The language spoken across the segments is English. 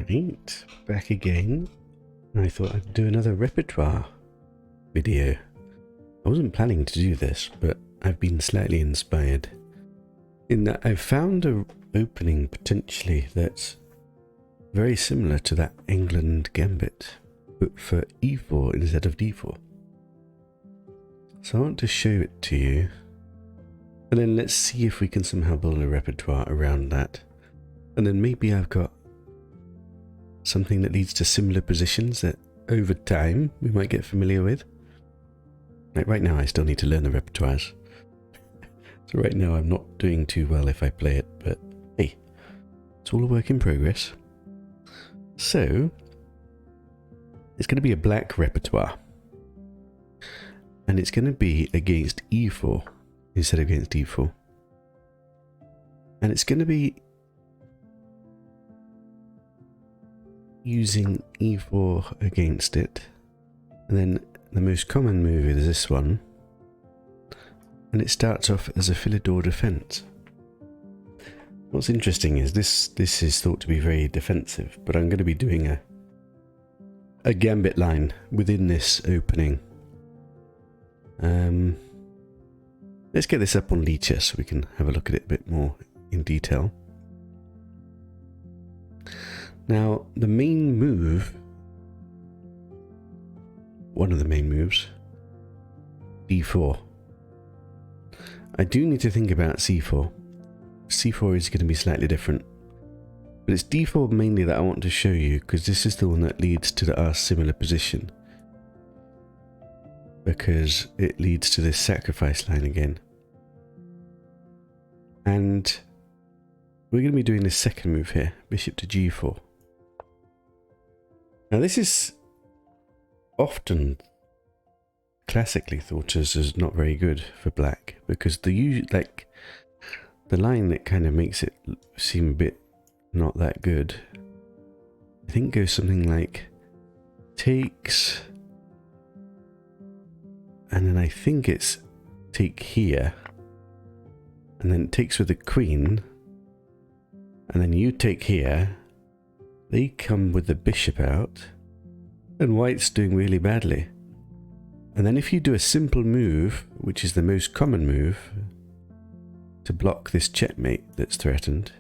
Right, back again. I thought I'd do another repertoire video. I wasn't planning to do this, but I've been slightly inspired in that I've found an opening potentially that's very similar to that England gambit, but for e4 instead of d4. So I want to show it to you, and then let's see if we can somehow build a repertoire around that. And then maybe I've got something that leads to similar positions that over time we might get familiar with. Like right now I still need to learn the repertoires. So right now I'm not doing too well if I play it, but hey, it's all a work in progress. So it's going to be a black repertoire. And it's going to be against e4 instead of against d4. And it's going to be using e4 against it. And then the most common move is this one. And it starts off as a Philidor defense. What's interesting is this is thought to be very defensive, but I'm going to be doing a gambit line within this opening. Let's get this up on Lichess so we can have a look at it a bit more in detail. Now, the main move, one of the main moves, d4. I do need to think about c4. c4 is going to be slightly different. But it's d4 mainly that I want to show you, because this is the one that leads to our similar position. Because it leads to this sacrifice line again. And we're going to be doing this second move here, bishop to g4. Now this is often classically thought as not very good for black, because the line that kind of makes it seem a bit not that good, I think goes something like takes, and then I think it's take here, and then takes with the queen, and then you take here, they come with the bishop out, and white's doing really badly. And then if you do a simple move, which is the most common move, to block this checkmate that's threatened,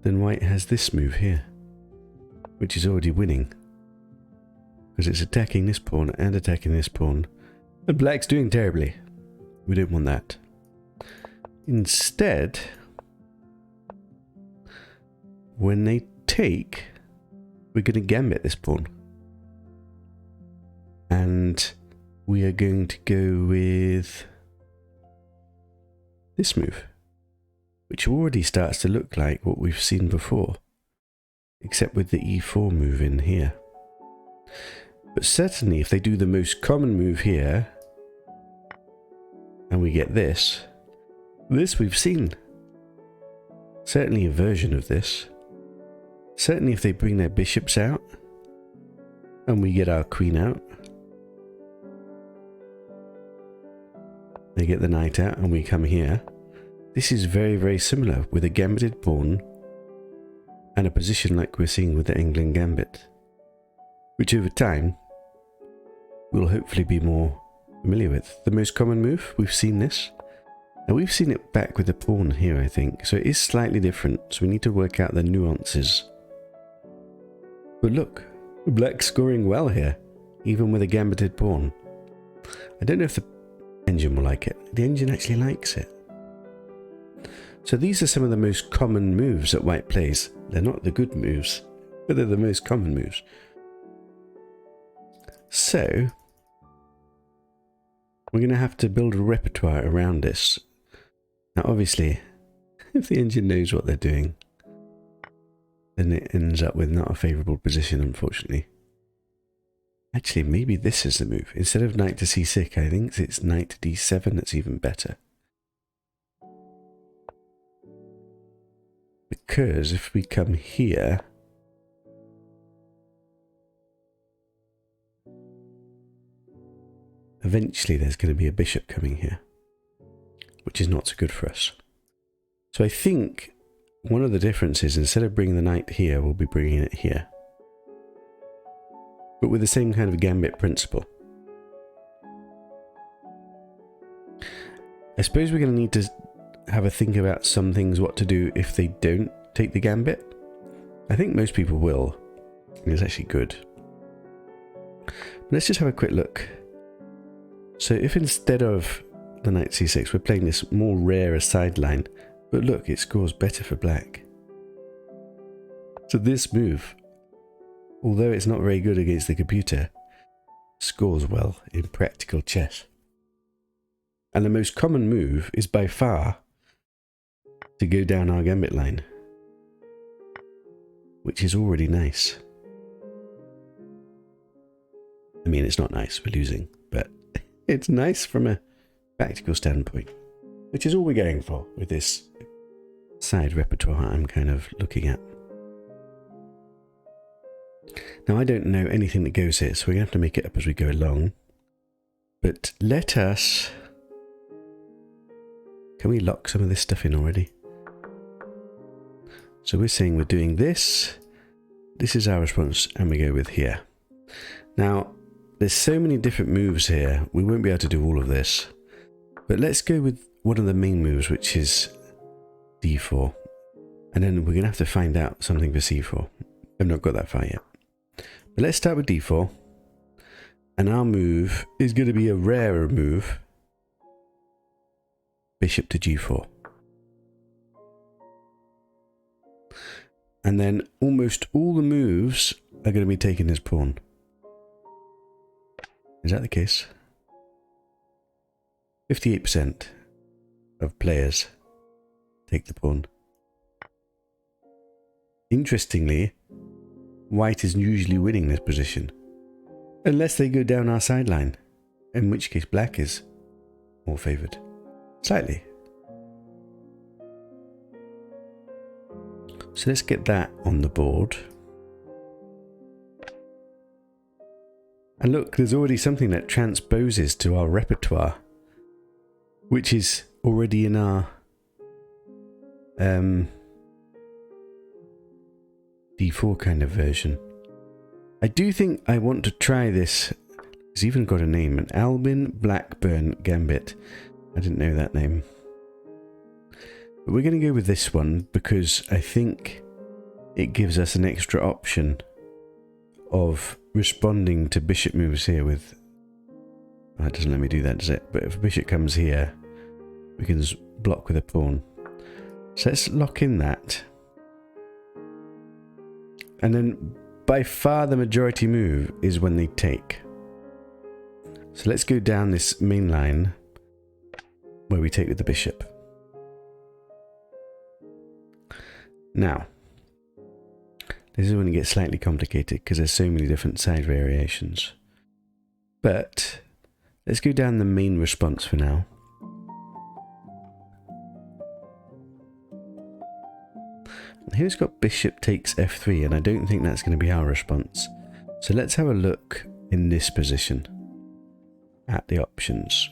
then white has this move here, which is already winning. Because it's attacking this pawn and attacking this pawn. And black's doing terribly. We don't want that. Instead, when they take, we're going to gambit this pawn. And we are going to go with this move, which already starts to look like what we've seen before, except with the e4 move in here. But certainly if they do the most common move here, and we get this we've seen. Certainly a version of this. Certainly if they bring their bishops out, and we get our queen out, they get the knight out and we come here. This is very, very similar with a gambited pawn and a position like we're seeing with the England gambit, which over time we'll hopefully be more familiar with. The most common move, we've seen this. Now we've seen it back with the pawn here, I think. So it is slightly different. So we need to work out the nuances. But look, black's scoring well here, even with a gambited pawn. I don't know if the engine will like it. The engine actually likes it. So these are some of the most common moves that white plays. They're not the good moves, but they're the most common moves. So we're going to have to build a repertoire around this. Now obviously, if the engine knows what they're doing, then it ends up with not a favourable position, unfortunately. Actually, maybe this is the move. Instead of knight to c6, I think it's knight to d7 that's even better. Because if we come here, eventually there's going to be a bishop coming here, which is not so good for us. So I think one of the differences, instead of bringing the knight here, we'll be bringing it here. But with the same kind of gambit principle. I suppose we're going to need to have a think about some things, what to do if they don't take the gambit. I think most people will. It's actually good. But let's just have a quick look. So if instead of the knight c6, we're playing this more rarer sideline, but look, it scores better for black. So this move, although it's not very good against the computer, scores well in practical chess. And the most common move is by far to go down our gambit line, which is already nice. I mean, it's not nice, we're losing, but it's nice from a practical standpoint, which is all we're going for with this side repertoire I'm kind of looking at. Now, I don't know anything that goes here, so we're going to have to make it up as we go along. But let us... Can we lock some of this stuff in already? So we're saying we're doing this. This is our response, and we go with here. Now, there's so many different moves here, we won't be able to do all of this. But let's go with one of the main moves, which is d4. And then we're going to have to find out something for c4. I've not got that far yet. But let's start with d4. And our move is going to be a rarer move. Bishop to g4. And then almost all the moves are going to be taking his pawn. Is that the case? 58% of players take the pawn. Interestingly, white is usually winning this position. Unless they go down our sideline. In which case black is more favoured. Slightly. So let's get that on the board. And look, there's already something that transposes to our repertoire, which is already in our d4 kind of version. I do think I want to try this. It's even got a name, an Albin Blackburn Gambit. I didn't know that name. But we're going to go with this one because I think it gives us an extra option of responding to bishop moves here with... Oh, it doesn't let me do that, does it? But if a bishop comes here, we can just block with a pawn. So let's lock in that. And then by far the majority move is when they take. So let's go down this main line where we take with the bishop. Now, this is when it gets slightly complicated because there's so many different side variations. But let's go down the main response for now. Here it's got bishop takes f3, and I don't think that's going to be our response. So let's have a look in this position at the options.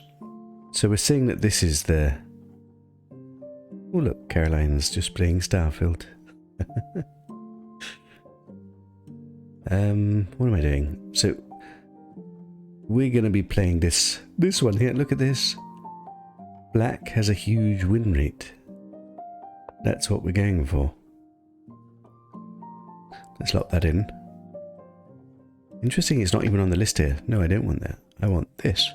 So we're seeing that this is the... Oh look, Caroline's just playing Starfield. What am I doing? So we're going to be playing this one here. Look at this. Black has a huge win rate. That's what we're going for. Let's lock that in. Interesting, it's not even on the list here. No, I don't want that. I want this.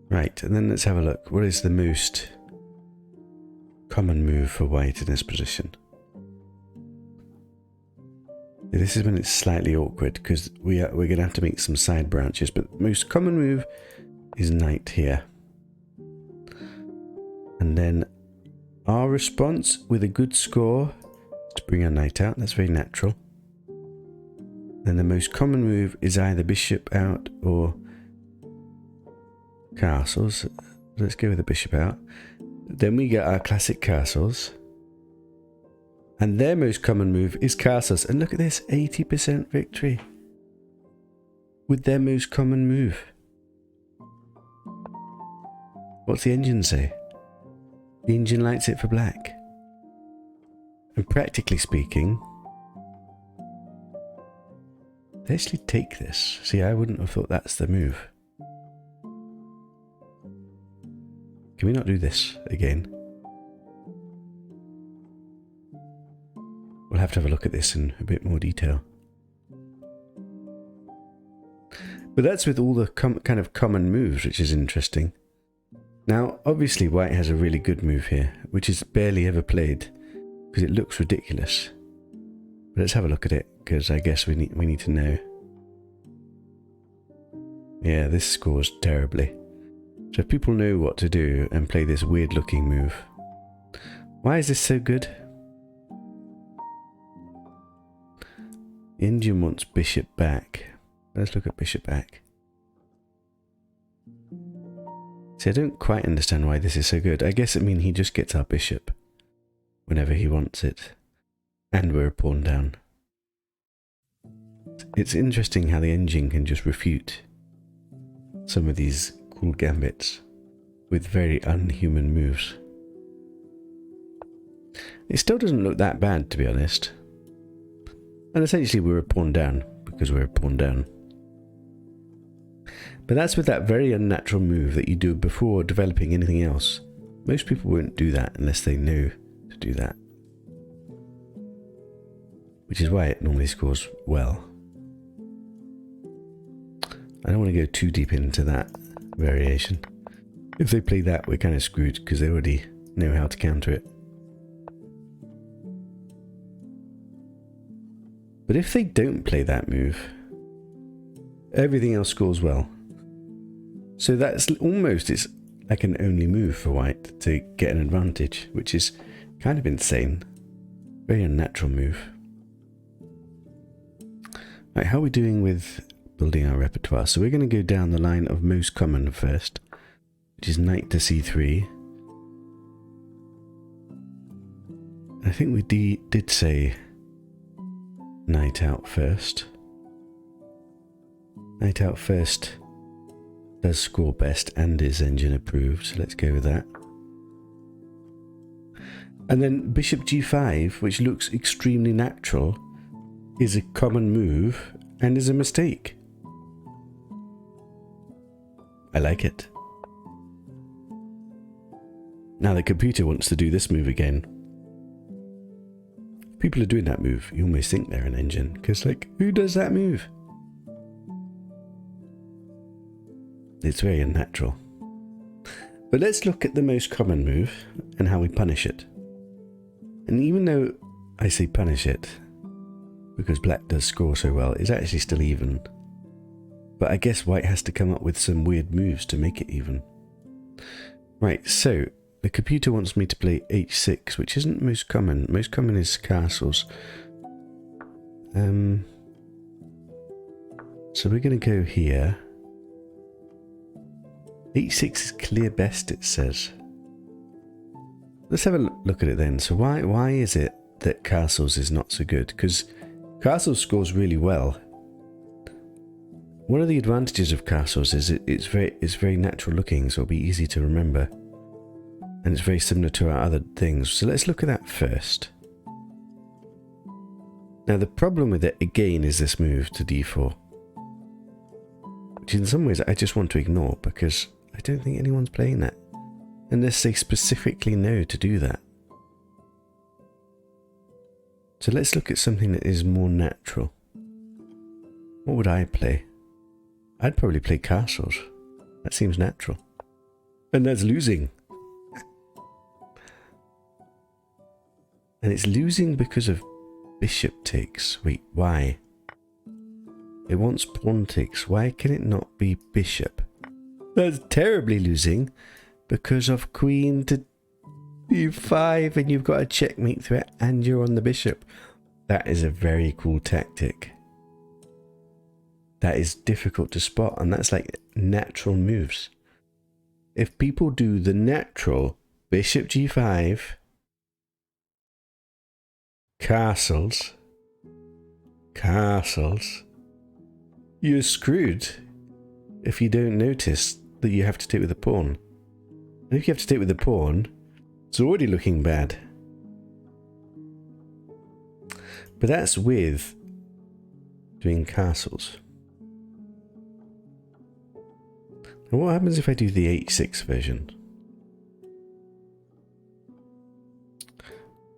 Right, and then let's have a look. What is the most common move for white in this position? This is when it's slightly awkward because we're going to have to make some side branches, but the most common move is knight here. And then our response with a good score is to bring our knight out. That's very natural. Then the most common move is either bishop out or castles. Let's go with the bishop out. Then we get our classic castles. And their most common move is castles. And look at this, 80% victory with their most common move. What's the engine say? The engine lights it for black. And practically speaking, they actually take this. See, I wouldn't have thought that's the move. Can we not do this again? We'll have to have a look at this in a bit more detail. But that's with all the kind of common moves, which is interesting. Now, obviously, white has a really good move here, which is barely ever played, because it looks ridiculous. But let's have a look at it, because I guess we need to know. Yeah, this scores terribly. So if people know what to do and play this weird looking move. Why is this so good? The Indian wants bishop back. Let's look at bishop back. See, I don't quite understand why this is so good. I guess it means he just gets our bishop whenever he wants it. And we're a pawn down. It's interesting how the engine can just refute some of these cool gambits with very unhuman moves. It still doesn't look that bad, to be honest. And essentially we're a pawn down because we're a pawn down. But that's with that very unnatural move that you do before developing anything else. Most people won't do that unless they know to do that. Which is why it normally scores well. I don't want to go too deep into that variation. If they play that, we're kind of screwed because they already know how to counter it. But if they don't play that move, everything else scores well. So that's almost, it's like an only move for white to get an advantage, which is kind of insane. Very unnatural move. Right, how are we doing with building our repertoire? So we're going to go down the line of most common first, which is knight to c3. I think we did say knight out first. Knight out first does score best and is engine approved, so let's go with that. And then bishop g5, which looks extremely natural, is a common move and is a mistake. I like it. Now the computer wants to do this move again. If people are doing that move, you almost think they're an engine, because like, who does that move? It's very unnatural. But let's look at the most common move and how we punish it. And even though I say punish it, because black does score so well, it's actually still even. But I guess white has to come up with some weird moves to make it even. Right, so the computer wants me to play h6, which isn't most common. Most common is castles. So we're going to go here. h6 is clear best, it says. Let's have a look at it then. So why is it that castles is not so good? Because castles scores really well. One of the advantages of castles is it's very natural looking, so it'll be easy to remember. And it's very similar to our other things. So let's look at that first. Now the problem with it again is this move to d4. Which in some ways I just want to ignore because I don't think anyone's playing that. Unless they specifically know to do that. So let's look at something that is more natural. What would I play? I'd probably play castles. That seems natural. And that's losing. And it's losing because of bishop takes. Wait, why? It wants pawn takes. Why can it not be bishop? That's terribly losing because of queen to e5 and you've got a checkmate threat and you're on the bishop. That is a very cool tactic. That is difficult to spot, and that's like natural moves. If people do the natural bishop g5, castles, you're screwed if you don't notice that you have to take with a pawn. And if you have to take with a pawn, It's already looking bad. But that's with doing castles. And what happens if I do the h6 version?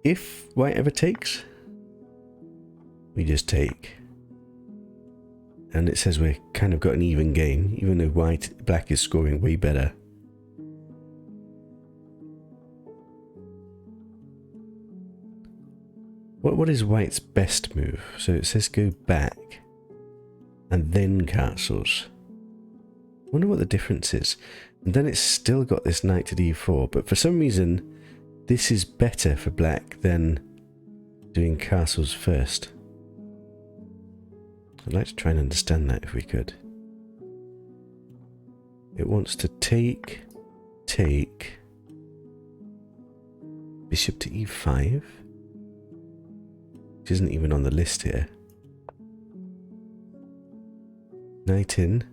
If white ever takes, we just take. And it says we're kind of got an even game, even though black is scoring way better. What is white's best move? So it says go back and then castles. I wonder what the difference is. And then it's still got this knight to d4, but for some reason this is better for black than doing castles first. I'd like to try and understand that if we could. It wants to take bishop to e5, which isn't even on the list here. Knight in,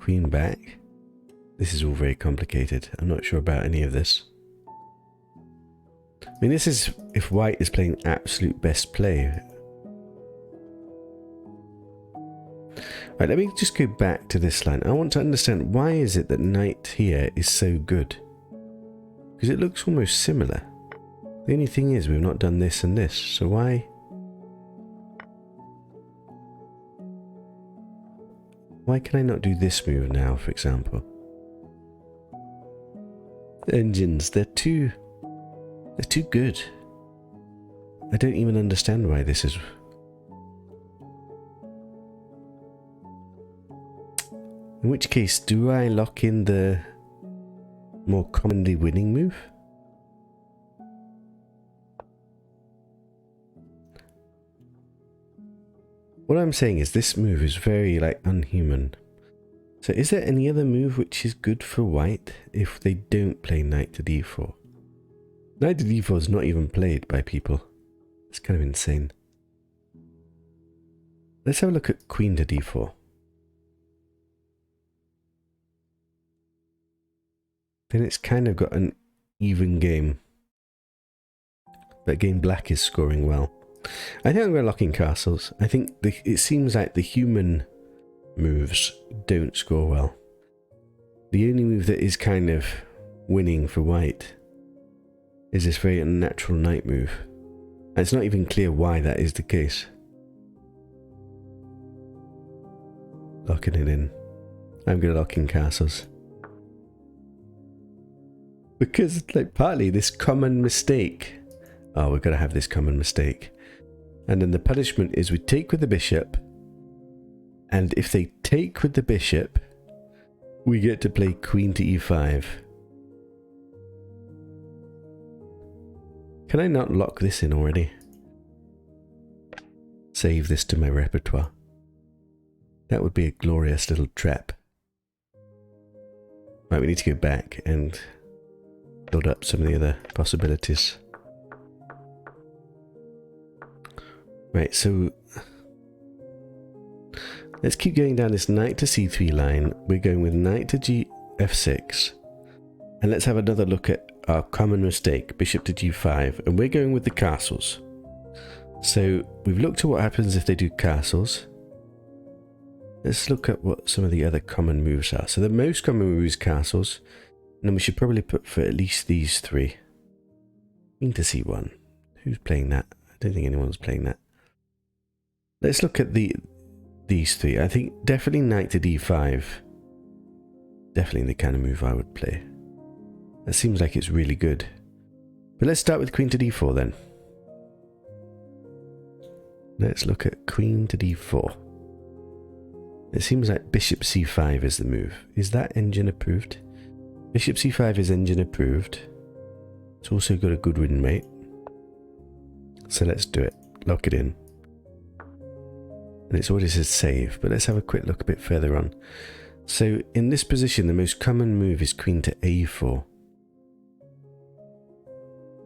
queen back. This is all very complicated. I'm not sure about any of this. I mean, this is if white is playing absolute best play. Right, let me just go back to this line. I want to understand, why is it that knight here is so good? Because it looks almost similar. The only thing is we've not done this and this, so why? Why can I not do this move now, for example? The engines, they're too good. I don't even understand why this is. In which case, do I lock in the more commonly winning move? What I'm saying is this move is very, like, unhuman. So is there any other move which is good for white if they don't play knight to d4? Knight to d4 is not even played by people. It's kind of insane. Let's have a look at queen to d4. Then it's kind of got an even game. But again, black is scoring well. I think I'm going to lock in castles. I think it seems like the human moves don't score well. The only move that is kind of winning for white is this very unnatural knight move. And it's not even clear why that is the case. Locking it in. I'm going to lock in castles. Because, like, partly this common mistake. Oh, we're going to have this common mistake. And then the punishment is we take with the bishop. And if they take with the bishop, we get to play queen to e5. Can I not lock this in already? Save this to my repertoire. That would be a glorious little trap. Right, we need to go back and build up some of the other possibilities. Right, so let's keep going down this knight to c3 line. We're going with knight to f6. And let's have another look at our common mistake, bishop to g5. And we're going with the castles. So we've looked at what happens if they do castles. Let's look at what some of the other common moves are. So the most common move is castles. And then we should probably put for at least these three. Queen to c1. Who's playing that? I don't think anyone's playing that. Let's look at these three. I think definitely knight to d5. Definitely the kind of move I would play. That seems like it's really good. But let's start with queen to d4 then. Let's look at queen to d4. It seems like bishop c5 is the move. Is that engine approved? Bishop c5 is engine approved. It's also got a good win rate. So let's do it. Lock it in. And it's already says save, but let's have a quick look a bit further on. So in this position, the most common move is queen to a4.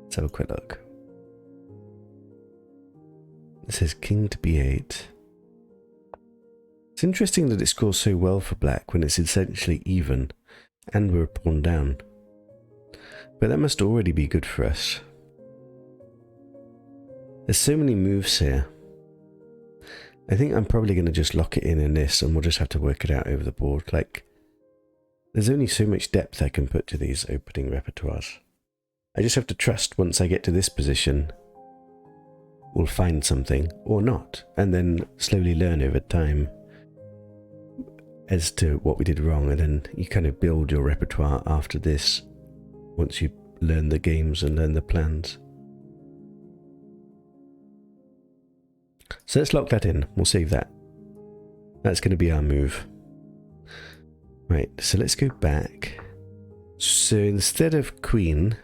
Let's have a quick look. It says king to b8. It's interesting that it scores so well for black when it's essentially even and we're a pawn down. But that must already be good for us. There's so many moves here. I think I'm probably going to just lock it in this, and we'll just have to work it out over the board. Like, there's only so much depth I can put to these opening repertoires. I just have to trust once I get to this position, we'll find something, or not, and then slowly learn over time as to what we did wrong, and then you kind of build your repertoire after this, once you learn the games and learn the plans. So let's lock that in. We'll save that. That's going to be our move. Right, so let's go back. So instead of queen,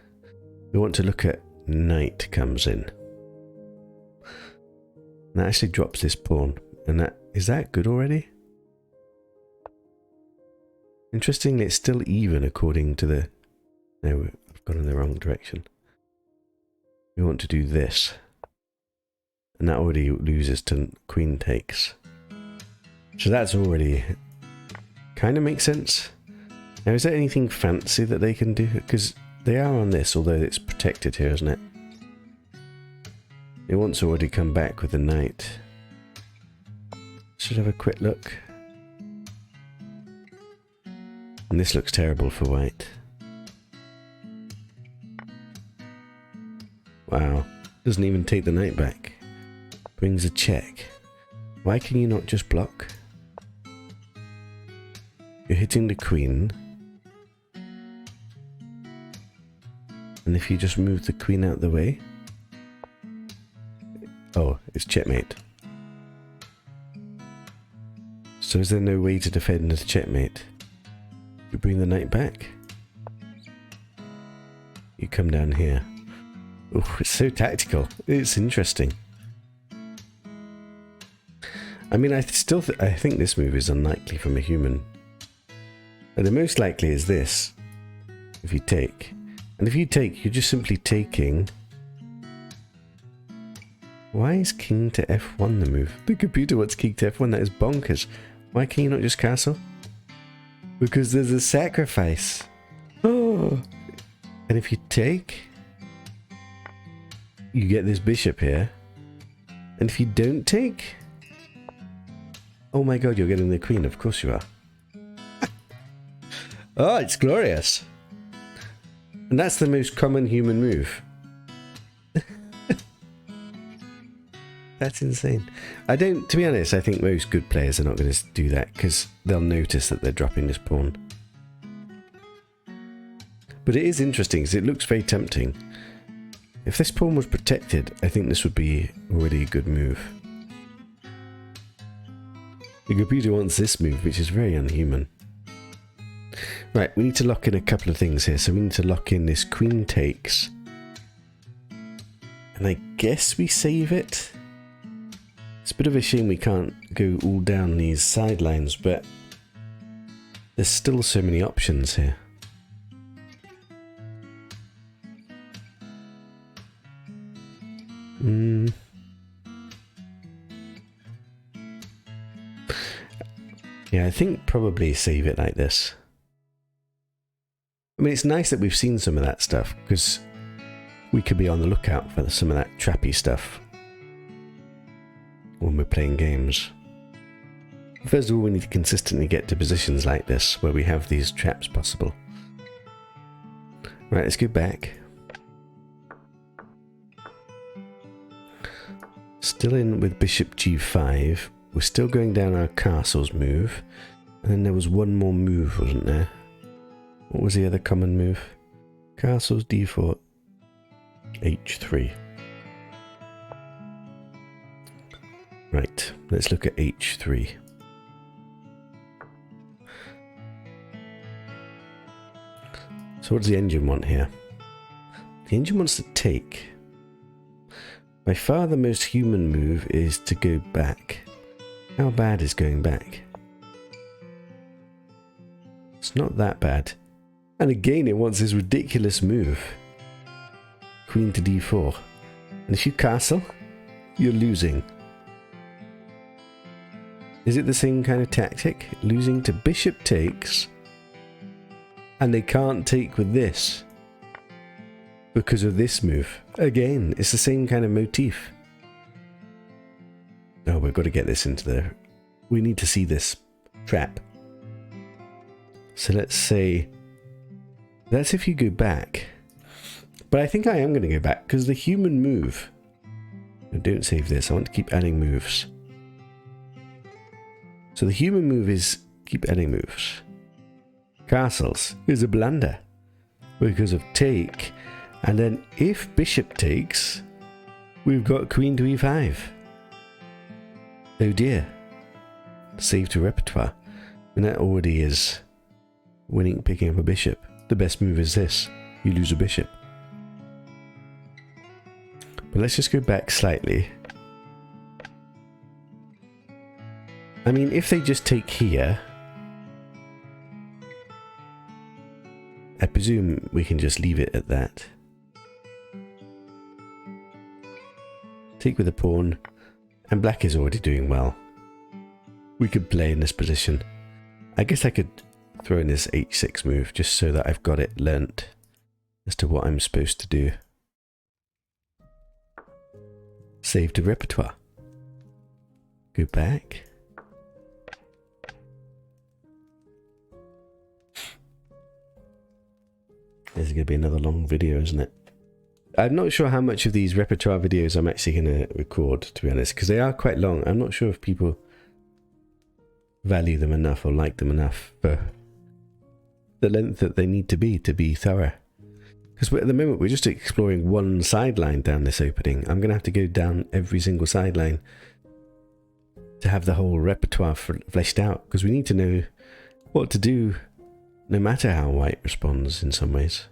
we want to look at knight comes in. That actually drops this pawn. And that is that good already? Interestingly, it's still even according to the... No, I've gone in the wrong direction. We want to do this. And that already loses to queen takes. So that's already kind of makes sense. Now, is there anything fancy that they can do? Because they are on this, although it's protected here, isn't it? It wants to already come back with the knight. Should have a quick look. And this looks terrible for white. Wow. Doesn't even take the knight back. Brings a check. Why can you not just block? You're hitting the queen. And if you just move the queen out the way... Oh, it's checkmate. So is there no way to defend the checkmate? You bring the knight back. You come down here. Oh, it's so tactical. It's interesting. I mean, I think this move is unlikely from a human. And the most likely is this. If you take. And if you take, you're just simply taking... Why is king to f1 the move? The computer wants king to f1, that is bonkers. Why can you not just castle? Because there's a sacrifice. Oh! And if you take... You get this bishop here. And if you don't take... Oh my god, you're getting the queen, of course you are. Oh, it's glorious. And that's the most common human move. That's insane. To be honest, I think most good players are not going to do that because they'll notice that they're dropping this pawn. But it is interesting because it looks very tempting. If this pawn was protected, I think this would be already a good move. The computer wants this move, which is very unhuman. Right, we need to lock in a couple of things here. So we need to lock in this queen takes. And I guess we save it. It's a bit of a shame we can't go all down these sidelines, but there's still so many options here. Yeah, I think probably save it like this. I mean, it's nice that we've seen some of that stuff, because we could be on the lookout for some of that trappy stuff when we're playing games. First of all, we need to consistently get to positions like this, where we have these traps possible. Right, let's go back. Still in with bishop g5. We're still going down our castles move. And then there was one more move, wasn't there? What was the other common move? Castles d4, h3. Right, let's look at h3. So what does the engine want here? The engine wants to take. By far the most human move is to go back. How bad is going back? It's not that bad. And again it wants this ridiculous move. Queen to d4. And if you castle, you're losing. Is it the same kind of tactic? Losing to bishop takes. And they can't take with this. because of this move. Again, it's the same kind of motif. Oh, we've got to get this into there. We need to see this trap. So let's say, that's if you go back. But I think I am going to go back because the human move. No, don't save this. I want to keep adding moves. So the human move is keep adding moves. Castles is a blunder because of take. And then if bishop takes, we've got queen to e5. Oh dear. Save to repertoire. And that already is winning, picking up a bishop. The best move is this. You lose a bishop. But let's just go back slightly. I mean, if they just take here, I presume we can just leave it at that. Take with a pawn, and black is already doing well. We could play in this position. I guess I could throw in this h6 move just so that I've got it learnt as to what I'm supposed to do. Save to repertoire. Go back. This is going to be another long video, isn't it? I'm not sure how much of these repertoire videos I'm actually going to record, to be honest, because they are quite long. I'm not sure if people value them enough or like them enough for the length that they need to be thorough. Because at the moment we're just exploring one sideline down this opening. I'm going to have to go down every single sideline to have the whole repertoire fleshed out, because we need to know what to do no matter how white responds in some ways.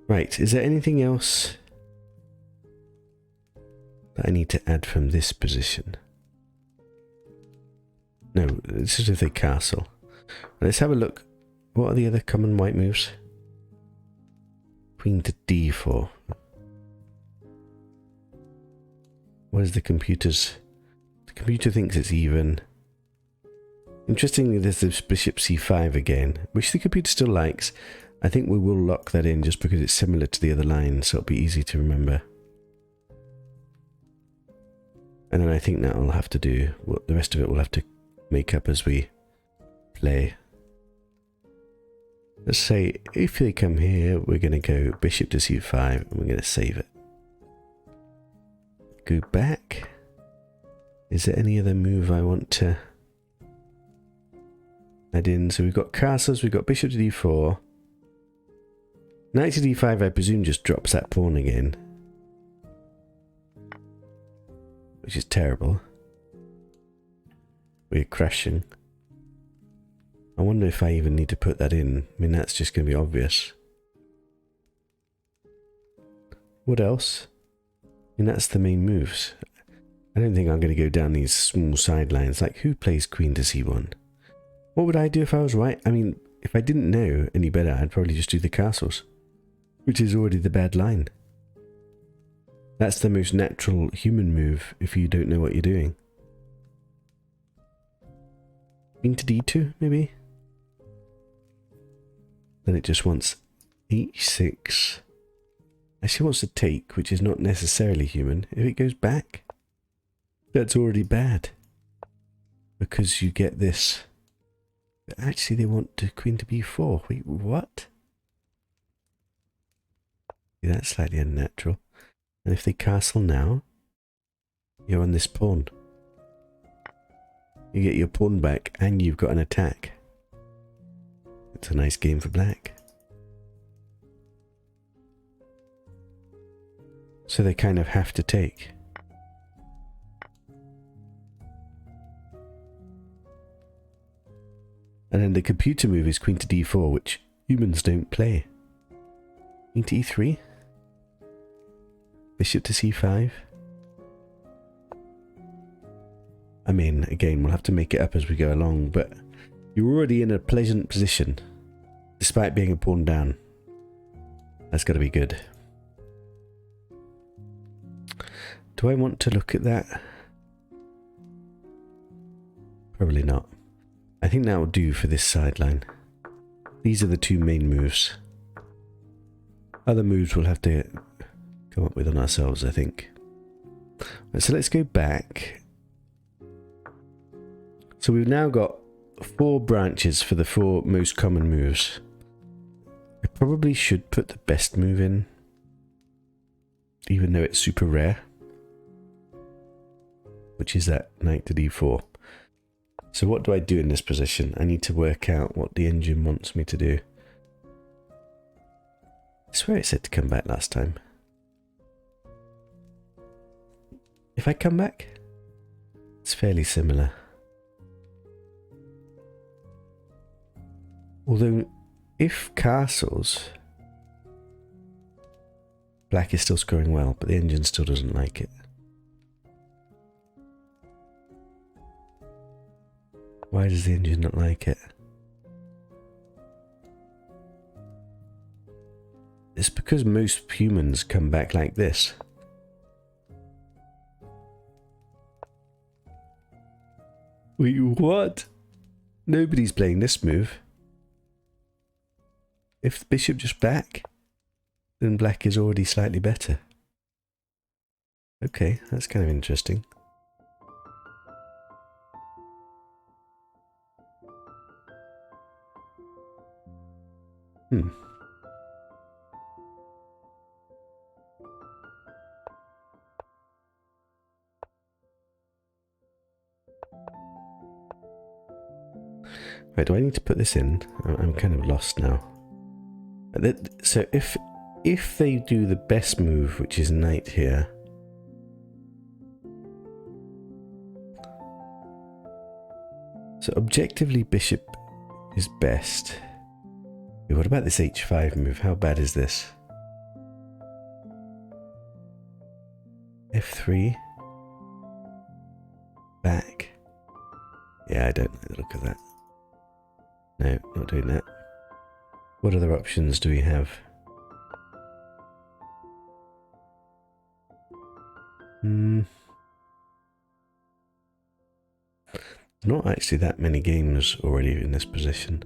Right, is there anything else that I need to add from this position? No, this is if they castle. Let's have a look. What are the other common white moves? Queen to d4. What is the computer's? The computer thinks it's even. Interestingly, there's this bishop c5 again, which the computer still likes. I think we will lock that in just because it's similar to the other line, so it'll be easy to remember. And then I think that will have to do, well, the rest of it we'll have to make up as we play. Let's say if they come here, we're going to go bishop to c5 and we're going to save it. Go back. Is there any other move I want to add in? So we've got castles, we've got bishop to d4. Knight to d5 I presume just drops that pawn again, which is terrible. We're crashing. I wonder if I even need to put that in. I mean, that's just going to be obvious. What else? I mean, that's the main moves. I don't think I'm going to go down these small sidelines. Like, who plays queen to c1? What would I do if I was right? I mean, if I didn't know any better, I'd probably just do the castles, which is already the bad line. That's the most natural human move if you don't know what you're doing. Queen to d2, maybe? Then it just wants h6. Actually wants to take, which is not necessarily human. If it goes back, that's already bad. Because you get this. But actually they want to queen to b4. Wait, what? Yeah, that's slightly unnatural. And if they castle now, you're on this pawn. You get your pawn back and you've got an attack. It's a nice game for black. So they kind of have to take. And then the computer move is queen to d4, which humans don't play. Queen to e3. Bishop to c5. I mean, again, we'll have to make it up as we go along, but you're already in a pleasant position, despite being a pawn down. That's got to be good. Do I want to look at that? Probably not. I think that will do for this sideline. These are the two main moves. Other moves we'll have to come up with on ourselves, I think. Right, so let's go back. So we've now got 4 branches for the 4 most common moves. I probably should put the best move in, even though it's super rare, which is that knight to d4. So what do I do in this position? I need to work out what the engine wants me to do. I swear it said to come back last time. If I come back, it's fairly similar. Although, if castles, black is still scoring well, but the engine still doesn't like it. Why does the engine not like it? It's because most humans come back like this. Wait, what? Nobody's playing this move. If the bishop just back, then black is already slightly better. Okay, that's kind of interesting. Right, do I need to put this in? I'm kind of lost now. So if they do the best move, which is knight here, so objectively bishop is best. Wait, what about this h5 move? How bad is this? f3 back. Yeah, I don't like the look of that. No, not doing that. What other options do we have? Not actually that many games already in this position.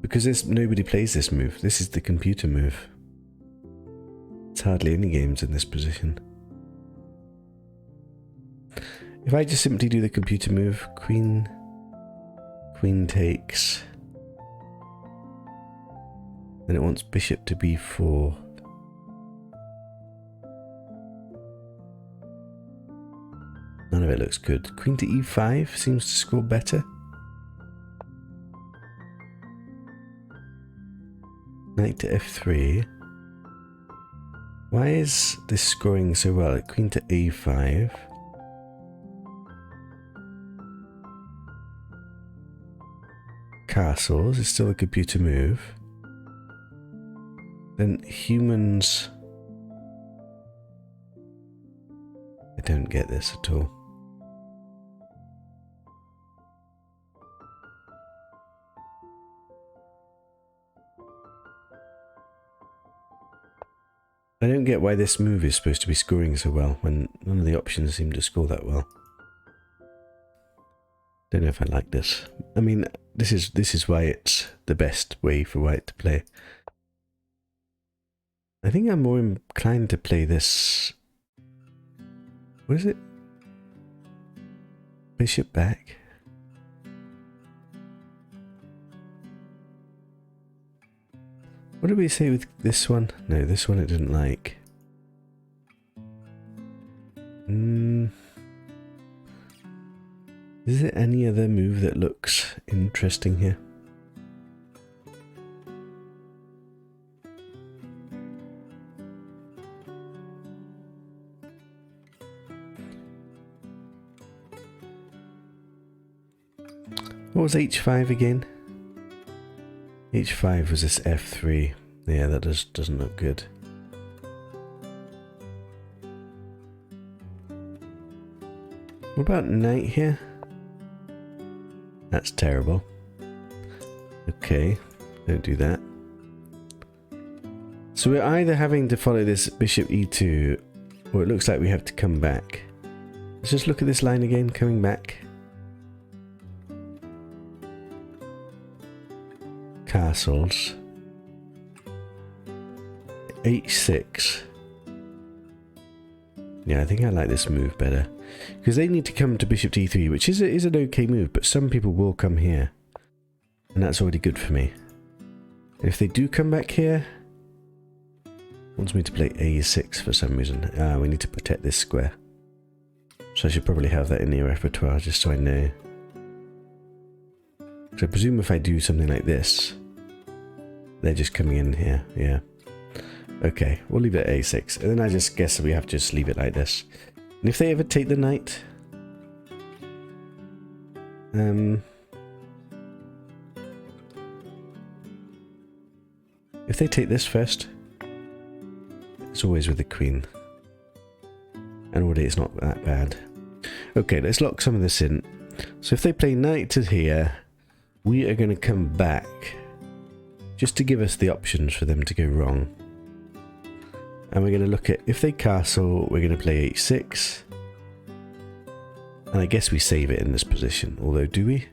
Because nobody plays this move. This is the computer move. It's hardly any games in this position. If I just simply do the computer move, queen takes, then it wants bishop to b4. None of it looks good. Queen to e5 seems to score better. Knight to f3. Why is this scoring so well? Queen to a5. Castles is still a computer move. Then humans... I don't get this at all. I don't get why this move is supposed to be scoring so well when none of the options seem to score that well. Don't know if I like this. I mean, this is why it's the best way for white to play. I think I'm more inclined to play this. What is it? Bishop back. What did we say with this one? No, this one it didn't like. Is there any other move that looks interesting here? What was h5 again? h5 was this f3. Yeah, that doesn't look good. What about knight here? That's terrible. Okay, don't do that. So we're either having to follow this bishop e2, or it looks like we have to come back. Let's just look at this line again, coming back. Castles. h6. Yeah, I think I like this move better. Because they need to come to bishop d3, which is an okay move, but some people will come here. And that's already good for me. If they do come back here, wants me to play a6 for some reason. We need to protect this square. So I should probably have that in the repertoire, just so I know. So I presume if I do something like this, they're just coming in here, yeah. Okay, we'll leave it at a6, and then I just guess we have to just leave it like this. And if they ever take the knight, if they take this first, it's always with the queen. And already it's not that bad. Okay, let's lock some of this in. So if they play knight to here, we are going to come back just to give us the options for them to go wrong. And we're going to look at, if they castle, we're going to play h6. And I guess we save it in this position. Although, do we?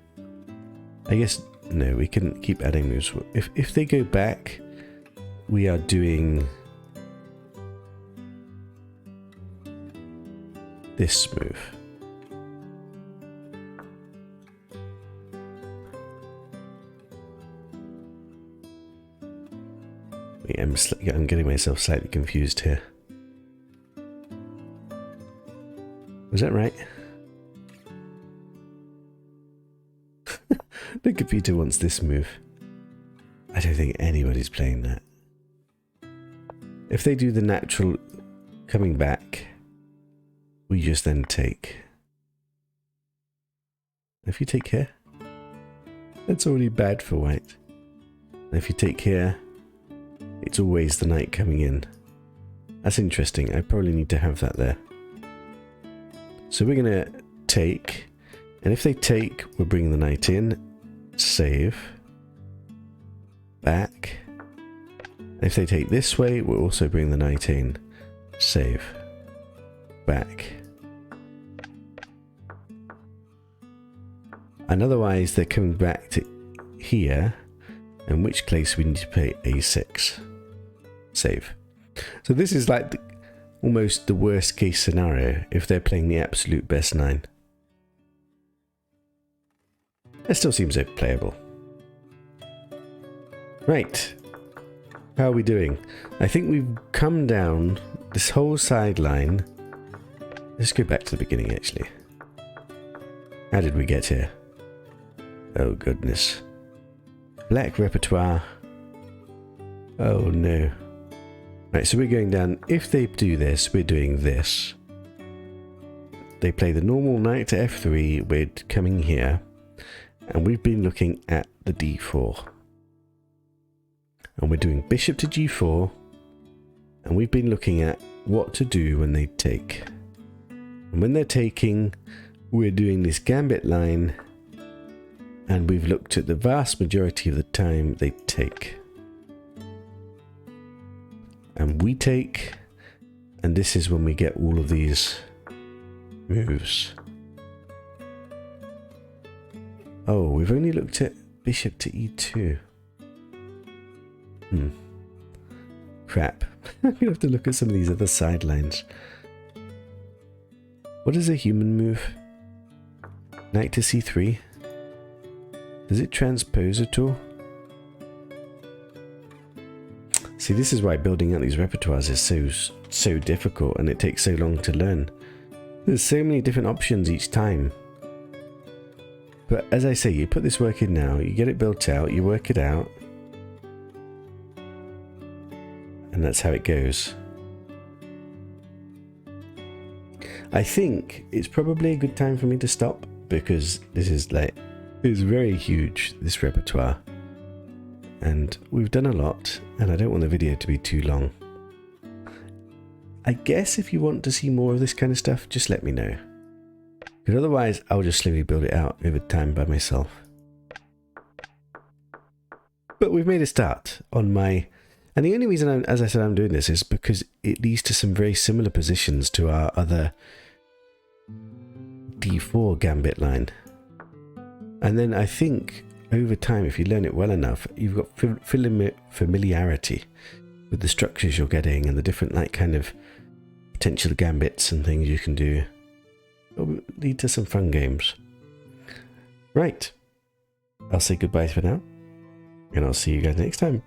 I guess, no, we can keep adding moves. If they go back, we are doing this move. I'm getting myself slightly confused here. Was that right? The computer wants this move. I don't think anybody's playing that. If they do the natural coming back, we just then take. If you take here, that's already bad for white. And if you take here, it's always the knight coming in. That's interesting. I probably need to have that there. So we're going to take, and if they take, we're bringing the knight in, save, back. And if they take this way, we'll also bring the knight in, save, back. And otherwise they're coming back to here, in which case we need to play a6, save. So this is like almost the worst case scenario if they're playing the absolute best 9. It still seems playable. Right, how are we doing? I think we've come down this whole sideline. Let's go back to the beginning actually. How did we get here? Oh goodness. Black repertoire. Oh no. Right, so we're going down. If they do this, we're doing this. They play the normal knight to f3. We're coming here. And we've been looking at the d4. And we're doing bishop to g4. And we've been looking at what to do when they take. And when they're taking, we're doing this gambit line. And we've looked at the vast majority of the time they take. And we take, and this is when we get all of these moves. Oh, we've only looked at bishop to e2. Crap. I'm going to have to look at some of these other sidelines. What is a human move? Knight to c3. Does it transpose at all? See, this is why building out these repertoires is so difficult and it takes so long to learn. There's so many different options each time. But as I say, you put this work in now, you get it built out, you work it out. And that's how it goes. I think it's probably a good time for me to stop because this is it's very huge, this repertoire. And we've done a lot, and I don't want the video to be too long. I guess if you want to see more of this kind of stuff, just let me know. Because otherwise, I'll just slowly build it out over time by myself. But we've made a start on my... And the only reason, as I said, I'm doing this is because it leads to some very similar positions to our other d4 gambit line. And then I think... over time, if you learn it well enough, you've got familiarity with the structures you're getting and the different like kind of potential gambits and things you can do. It'll lead to some fun games. Right. I'll say goodbye for now, and I'll see you guys next time.